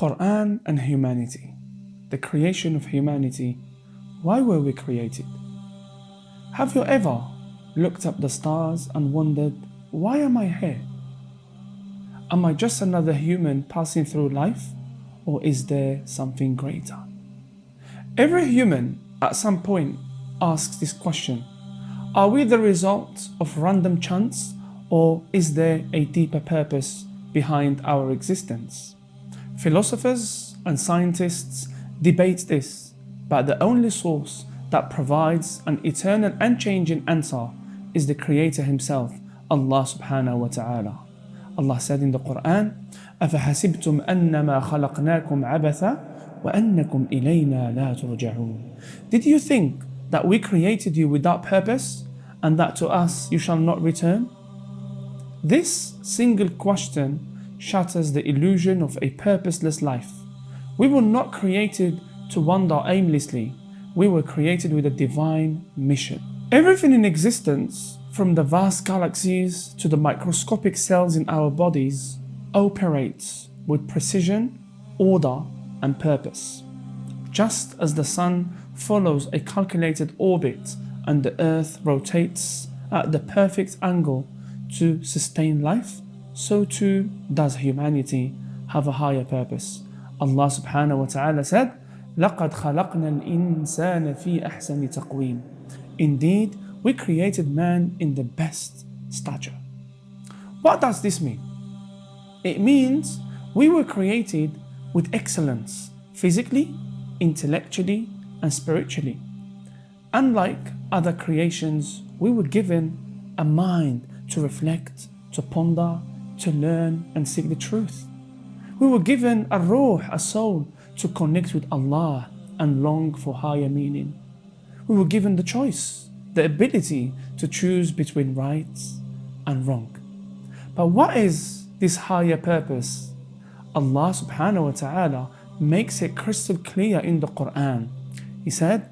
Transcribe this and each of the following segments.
Quran and humanity, the creation of humanity. Why were we created? Have you ever looked up the stars and wondered, why am I here? Am I just another human passing through life, or is there something greater? Every human at some point asks this question. Are we the result of random chance, or is there a deeper purpose behind our existence? Philosophers and scientists debate this, but the only source that provides an eternal and unchanging answer is the Creator Himself, Allah subhanahu wa ta'ala. Allah said in the Quran, أَفَحَسِبْتُمْ أَنَّمَا خَلَقْنَاكُمْ عَبَثًا وَأَنَّكُمْ إِلَيْنَا لَا تُرْجَعُونَ. Did you think that we created you without purpose and that to us you shall not return? This single question shatters the illusion of a purposeless life. We were not created to wander aimlessly. We were created with a divine mission. Everything in existence, from the vast galaxies to the microscopic cells in our bodies, operates with precision, order, and purpose. Just as the sun follows a calculated orbit and the earth rotates at the perfect angle to sustain life, so too does humanity have a higher purpose. Allah subhanahu wa ta'ala said, لَقَدْ خَلَقْنَا الْإِنسَانَ فِي أَحْسَنِ تَقْوِيمٍ. Indeed, we created man in the best stature. What does this mean? It means we were created with excellence, physically, intellectually, and spiritually. Unlike other creations, we were given a mind to reflect, to ponder, to learn and seek the truth. We were given a ruh, a soul, to connect with Allah and long for higher meaning. We were given the choice, the ability to choose between right and wrong. But what is this higher purpose? Allah subhanahu wa ta'ala makes it crystal clear in the Quran. He said,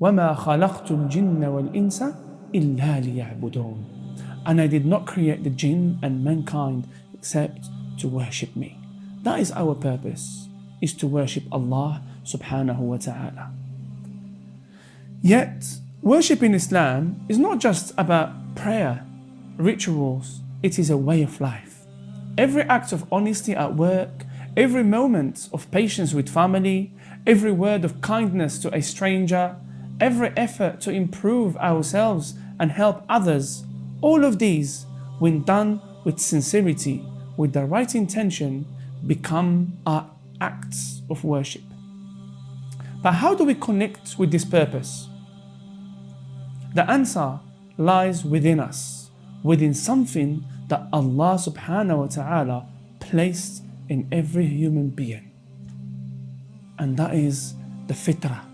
وَمَا خَلَقْتُ الْجِنَّ وَالْإِنسَ إِلَّا لِيَعْبُدُونَ. And I did not create the jinn and mankind except to worship me. That is our purpose, is to worship Allah subhanahu wa ta'ala. Yet, worship in Islam is not just about prayer, rituals, it is a way of life. Every act of honesty at work, every moment of patience with family, every word of kindness to a stranger, every effort to improve ourselves and help others, all of these, when done with sincerity, with the right intention, become our acts of worship. But how do we connect with this purpose? The answer lies within us, within something that Allah subhanahu wa ta'ala placed in every human being. And that is the fitrah,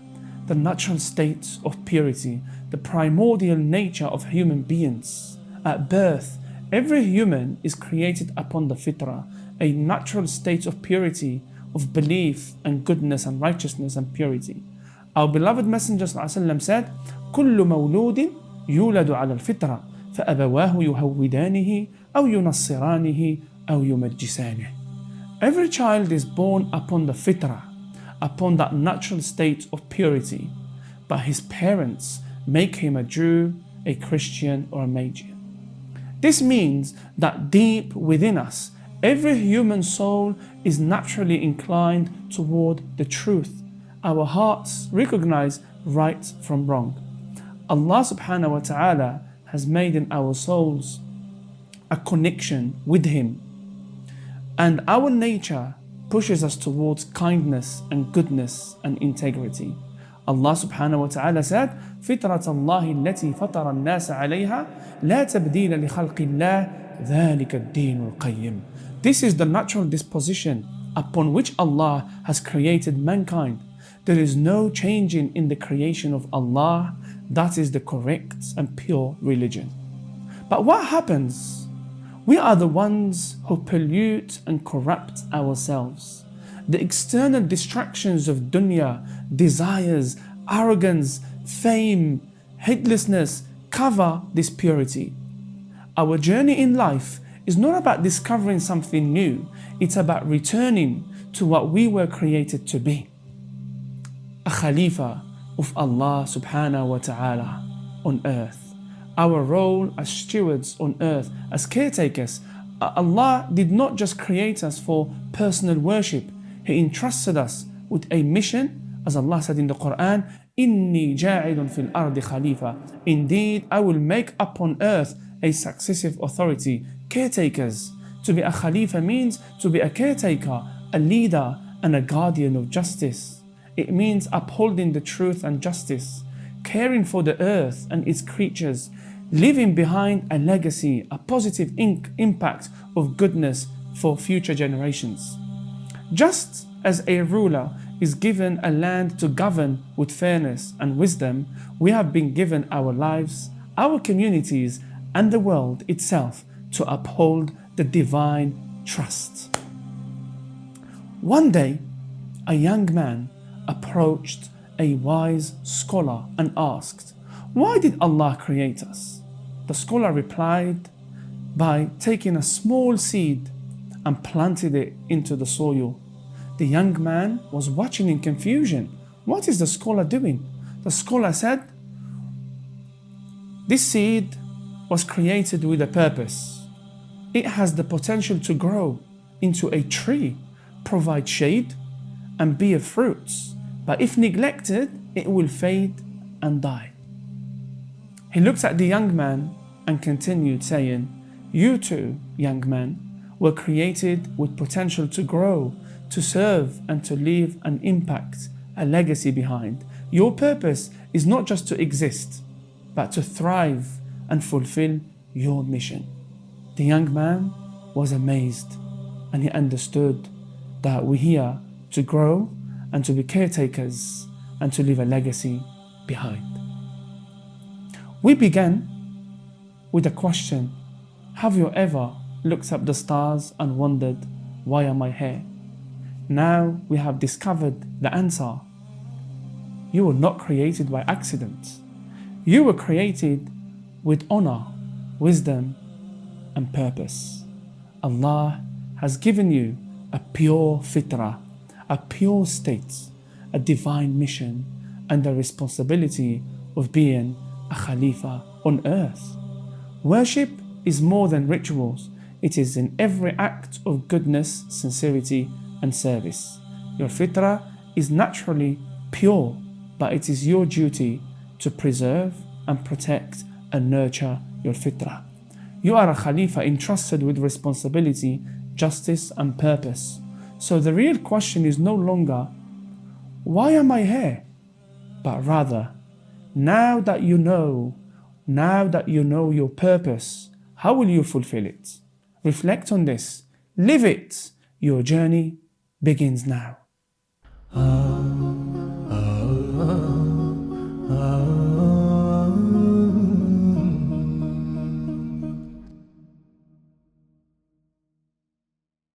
the natural state of purity, the primordial nature of human beings. At birth, every human is created upon the fitrah, a natural state of purity, of belief and goodness and righteousness and purity. Our beloved Messenger ﷺ said, كل مولود يولد على الفطرة فأبواه يهودانه أو ينصرانه أو يمجسانه. Every child is born upon the fitrah, upon that natural state of purity, but his parents make him a Jew, a Christian, or a Magian. This means that deep within us, every human soul is naturally inclined toward the truth. Our hearts recognize right from wrong. Allah subhanahu wa ta'ala has made in our souls a connection with Him. And our nature pushes us towards kindness and goodness and integrity. Allah subhanahu wa ta'ala said, فِطْرَةَ اللَّهِ الَّتِي فَطَرَ النَّاسَ عَلَيْهَا لَا تَبْدِيلَ لِخَلْقِ اللَّهِ ذَلِكَ الدِّينُ الْقَيِّمُ. This is the natural disposition upon which Allah has created mankind. There is no changing in the creation of Allah. That is the correct and pure religion. But what happens? We are the ones who pollute and corrupt ourselves. The external distractions of dunya, desires, arrogance, fame, heedlessness cover this purity. Our journey in life is not about discovering something new, it's about returning to what we were created to be. A Khalifa of Allah subhanahu wa ta'ala on earth. Our role as stewards on earth, as caretakers. Allah did not just create us for personal worship. He entrusted us with a mission, as Allah said in the Quran, إِنِّي جَاعِلٌ فِي الْأَرْضِ خَلِيفَةً. Indeed, I will make upon earth a successive authority, caretakers. To be a Khalifa means to be a caretaker, a leader and a guardian of justice. It means upholding the truth and justice, caring for the earth and its creatures, leaving behind a legacy, a positive impact of goodness for future generations. Just as a ruler is given a land to govern with fairness and wisdom, we have been given our lives, our communities, and the world itself to uphold the divine trust. One day, a young man approached a wise scholar and asked, "Why did Allah create us?" The scholar replied by taking a small seed and planted it into the soil. The young man was watching in confusion. What is the scholar doing? The scholar said, "This seed was created with a purpose. It has the potential to grow into a tree, provide shade, and bear fruits. But if neglected, it will fade and die." He looked at the young man and continued saying, "You too, young man, were created with potential to grow, to serve, and to leave an impact, a legacy behind. Your purpose is not just to exist, but to thrive and fulfill your mission." The young man was amazed, and he understood that we're here to grow and to be caretakers and to leave a legacy behind. We began with a question: have you ever looked up the stars and wondered, why am I here? Now we have discovered the answer. You were not created by accident. You were created with honor, wisdom, and purpose. Allah has given you a pure fitrah, a pure state, a divine mission, and the responsibility of being a Khalifa on earth. Worship is more than rituals. It is in every act of goodness, sincerity, and service. Your fitrah is naturally pure, but it is your duty to preserve and protect and nurture your fitrah. You are a Khalifa entrusted with responsibility, justice, and purpose. So the real question is no longer, why am I here? But rather, now that you know your purpose, how will you fulfill it? Reflect on this, live it. Your journey begins now.